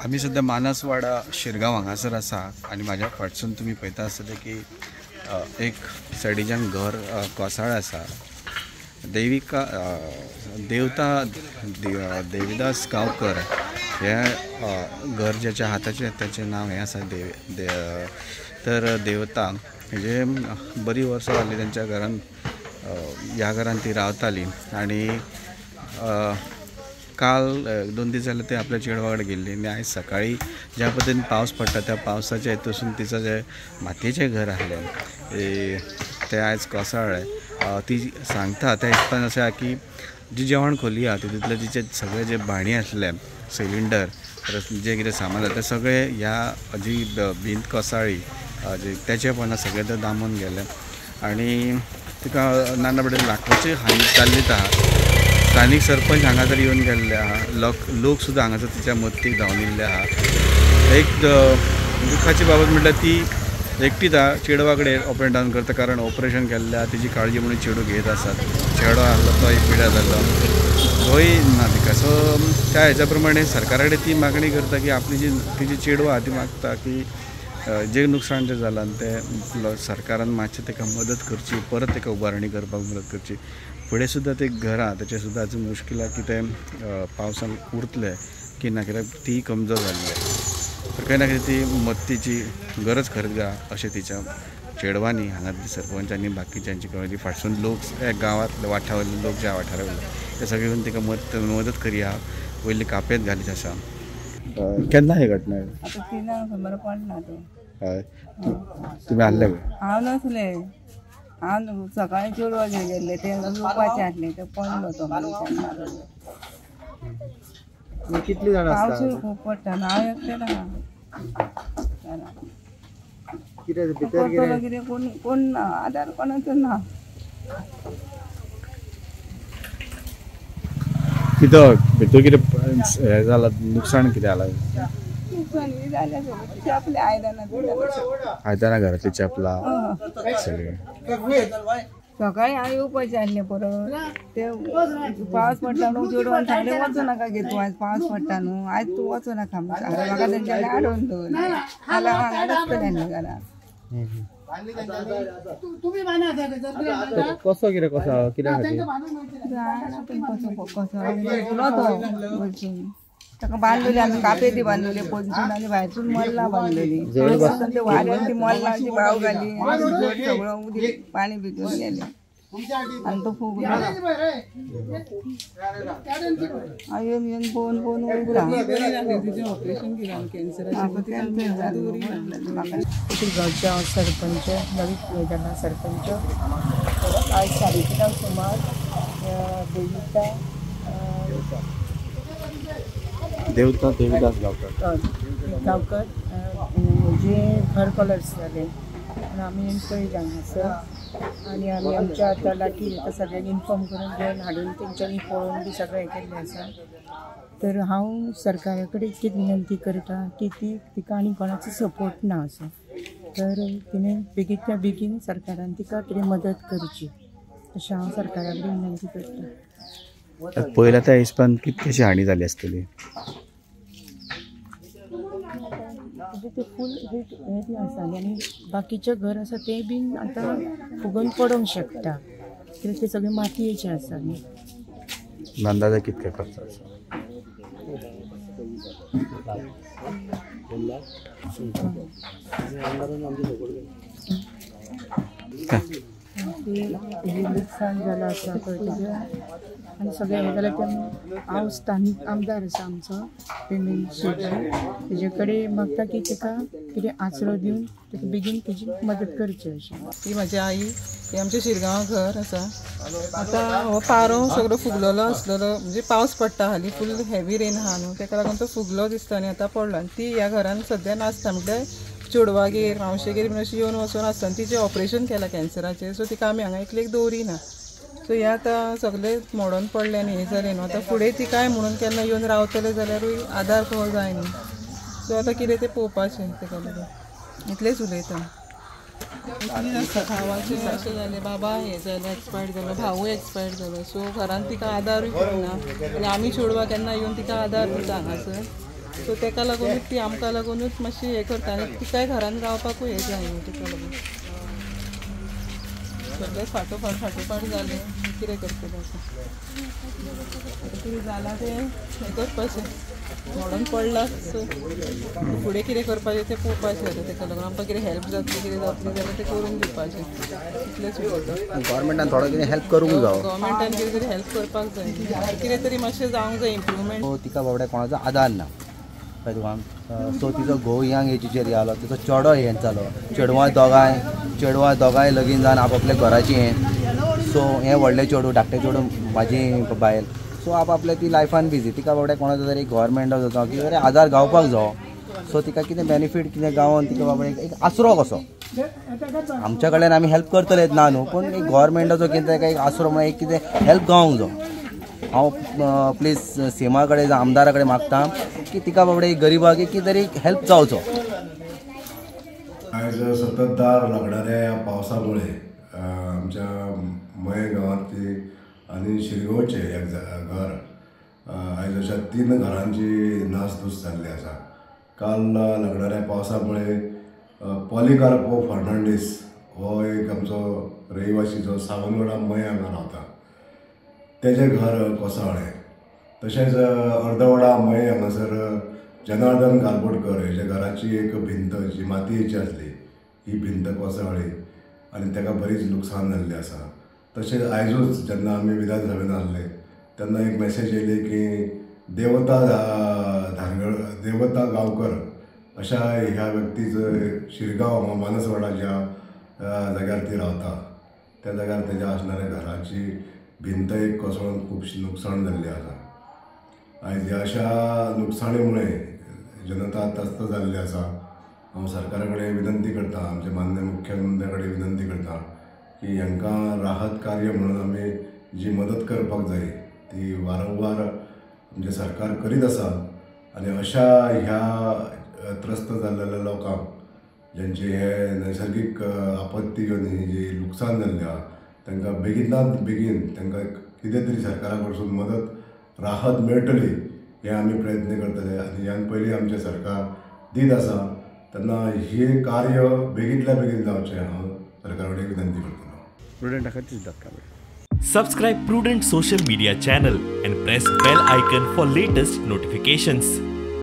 आम्ही सध्या मानसवाडा शिरगांव हांगासर आसा आणि माझ्या फाटसून तुम्ही पळयता आसतले की एक सायडीच्यान घर कोसाळ आसा. देविका देविदास गांवकर हे घर ज्याच्या हाताचे त्याचें नाव हें आसा तर देवता म्हणजे बरी वर्सां जाली त्यांच्या घरान ह्या घरान ती रावताली आणि काल 2 दीस जाले ते आपल्या चेडवा कडेन गेल्ली आणि आयज सकाळी ज्या पद्दतीन पावस पडटा त्या पावसाच्या हेतून तिचं जे मातयेचें घर आसलें ते आयज कोसळ्ळें. ती सांगता त्या हिसपान अशें आसा की जी जेवण खोली आहा तितूंतले तिचे सगळे जे भाणी आसले सिलिंडर जे कितें सामान आसा ते सगळे ह्या जी भिंत कोसळ्ळी तेचे पोंदा सगळे ते दामून गेले आणि तिका नाना बडेन लाकडाची हानी चाललीत आहा. स्थानीक सरपंच हांगासर येवन गेल्ले आहा. लोक सुद्दां हांगासर तिच्या मदतीक धांवून आहा. एक दुखाची बाबत म्हटल्यार ती एकटीच चेडवा कडेन अप एंड डावन करता कारण ऑपरेशन केल्लें आहा. तिची काळजी म्हणून चेडू घेत आसात. चेडो आसलो तो एक पिड्यार जाल्लो थंय ना तिका. सो त्या हेच्या प्रमाणे सरकारा कडेन ती मागणी करता की आपली जी तिची चेडवा आहा ती मागता की जे नुकसाण जे जालां ते सरकारान मातशें ताका मदत करची, परत ताका उबारणी करपाक मदत करची. फुडें सुद्दां ते घर आहा तेचे सुद्दां अजून मुश्कील आहा की ते पावसान उरतले की ना, कित्याक ती कमजोर जाल्ली आहे. तर काही ना काही ती मदतीची गरज खरच आहा अशें तिच्या चेडवांनी हांगातली सरपंचांनी बाकीच्यांची कळ्ळी. फाटसून लोक गांवांतले वाठारांतले लोक ज्या वाठारांतले ते सगळे येवन तिका मदत करी आहा. वयली कापेत घालीत आसा. केन्ना हे घटना? आता तिला खबर पडना ते. हय तुमी आसले? हांव नसले. हांव सकाळी चेडवागेर गेल्ले ते लोकवाचे आसले ते पडलो तो कितली जाणां पावसूय खूब पडटा. हांव एकटेच आहा. कितें भितर कितें कोण ना, आदार कोणाचो ना. कितें भितर कितें हें जालां, नुकसाण कितें जालां? नुकसाण बी जालें सगळें. चेपले आयदनां घरातली चेपलां सगळे. सकाळी हांव येवपाचें आसलें परत. ते पावस पडटा न्हू, चेडवान सांगलें वचूं नाका गे तूं, आयज पावस पडटा न्हू, आयज तूं वचूं नाका. म्हाका तेंच्यांनी आडोवन दवरलें. जाल्यार हांव हांगा आसतलें न्ही घरान. कसो कितें कित्या खातीर ताका बांदलेली आमी कापेती बांदलेली पयसून आनी भायरसून मल्लां बांदलेली. ते वाऱ्यान ती मल्लांची भाव घाली सगळो उदीक पाणी भितून गेलें आनी तो फुगलो. हांव येवन पळोवन उबरां. गांवचे हांव सरपंच, नवी जाल्लो सरपंच. आयज 3:30 सुमार देविदास गांवकर जे घर कलर्स जाले आनी आमी पळय हांगासर आनी आमी आमच्या आतां लागीं सगळ्यांक इन्फॉर्म करून घेवन हाडून तेंच्यांनी पळोवन बी सगळें हें केल्लें आसा. तर हांव सरकारा कडेन इतलीच विनंती करता की तिका आनी कोणाचो सपोर्ट ना असो. तर तिणें बेगींतल्या बेगीन सरकारान तिका कितें मदत करची अशें हांव सरकारा कडेन विनंती करता. पयल्या त्या हिसपान कितलीशी हानी जाली आसतली? ते फूल हीट हें बी आसा आनी बाकीचे घर आसा ते बीन आतां फुगोवन पडोंक शकता कित्याक ते सगळे मातयेचे आसा न्ही. अंदाजे कितके खर्च आसा? नुकसाण जालां आसा तेजें आनी सगळें हें जाल्यार ते हांव स्थानीक आमदार आसा आमचो पेमेंट शेट्टी, तेजे कडेन मागता की ताका कितें आसरो दिवन ताका बेगीन तेजी मदत करची अशी. ती म्हाजी आई, ही आमचें शिरगांव घर आसा. आतां हो पारो सगळो फुगलेलो आसलेलो, म्हणजे पावस पडटा हालीं फूल हेवी रेन आहा न्हू, ताका लागून तो फुगलो दिसता आनी आतां पडलो. आनी ती ह्या घरान सद्या नासता म्हटल्यार चेडवागेर मावशेगेर बीन अशी येवन वचून आसता. तिचें ऑपरेशन केलां कॅन्सराचें, सो तिका आमी हांगा एकलेक दवरिना. सो हें आतां सगळें मोडोन पडलें आनी हें जालें न्हू. आतां फुडें ती काय म्हणून केन्ना येवन रावतलें जाल्यारूय आदार कहो जाय न्ही. सो आतां कितें तें पळोवपाचें ताका लागून इतलेंच उलयता. भावाचें अशें जालें, बाबा हें जालें एक्सपायर्ड जालो, भावूय एक्सपायर्ड जालो. सो घरान तिका आदारूय करिना आनी आमी चेडवा केन्ना येवन तिका आदार दिता हांगासर. सो ताका लागूनच ती आमकां लागूनच मातशी हें करता आनी तिकाय घरान रावपाकूय हें जाय न्हू ताका लागून सगळें फाटोफाट जालें कितें करतलें कितें जालां तें हें करपाचें मोडून पडलां सो फुडें कितें करपाचें तें पळोवपाचें आतां ताका लागून आमकां कितें हेल्प जातली कितें जातली जाल्यार तें करून दिवपाचें इतलेंच उलयता गव्हर्मेंटान थोडं कितें हेल्प करूंक जाय गव्हर्मेंटान कितें तरी हेल्प करपाक जाय कितें तरी मातशें जावंक जाय इम्प्रुवमेंट तिका बाबड्या कोणाचो आदार ना कळ्ळें तुका सो तिचो घोव यंग एजीचेर जालो तिचो चेडो हें जालो चेडवां दोगांय लगीन जावन आपआपल्या घराची हें सो हें व्हडलें चेडूं धाकटें चेडूं म्हाजी बायल सो आपआपल्या ती लायफान बिजी तिका बाबड्या कोणाचो तरी गव्हर्मेंटाचो जावं कितें तरी आदार गावपाक जावो सो तिका कितें बेनिफीट कितें गावोन तिका बाबड्या एक आसरो कसो आमच्या कडल्यान आमी हेल्प करतलेच ना न्हू पूण एक गव्हर्मेंटाचो कितें ताका एक आसरो म्हणून एक कितें हेल्प गावोंक जाय हांव प्लीज सीमा कडेन जावं आमदारा कडेन मागता की तिका बाबड्या गरिबाक एक कितें तरी हेल्प जावचो आयज सततधार लागणाऱ्या पावसामुळे आमच्या मये गांवांतली आनी शिरगांवचे एक घर आयज अशा 3 घरांची नासधूस जाल्ली आसा काल लागणाऱ्या पावसामुळे पॉलिकार्पो फर्नांडीस हो एक आमचो रहिवासी जो सावंतवाडा मये हांगा रावता तेजें घर कोसळ्ळें तशेंच अर्दवाडा मये हांगासर जनार्दन कालबोटकर हेज्या घराची एक भिंत जी मातयेची आसली ही भिंत कोसळ्ळी आनी ताका बरीच लुकसाण जाल्ली आसा तशेंच आयजूच जेन्ना आमी विधानसभेन आसले तेन्ना एक मॅसेज येयली की देवता गांवकर अशा ह्या व्यक्तीचं शिरगांव हांगा मानसवाडा ज्या जाग्यार ती रावता त्या जाग्यार तेज्या आसणाऱ्या घराची भिंत एक कोसळून खुबशी नुकसाण जाल्ली आसा आयज ह्या अशा नुकसाणी जनता त्रस्त जाल्ली आसा हांव सरकारा कडेन विनंती करता आमचे माननीय मुख्यमंत्र्या कडेन विनंती करता की हांकां राहत कार्य म्हणून आमी जी मदत करपाक जाय ती वारंवार म्हणजे सरकार करीत आसा आनी अशा ह्या त्रस्त जाल्लेल्या लोकांक जेंचे हे नैसर्गीक आपत्ती घेवन ही जी लुकसाण जाल्ली आहा तांकां बेगिनात बेगीन तांकां कितें तरी सरकारा कडसून मदत राहत मेळटली हे आमी प्रयत्न करतले आनी ह्यान पयलीं आमचें सरकार दीत आसा तेन्ना हे कार्य बेगींतल्या बेगीन जावचें हांव सरकारा कडेन विनंती करतलो प्रुडंटा खातीर धक्का Subscribe Prudent social media channel and press bell icon for latest notifications.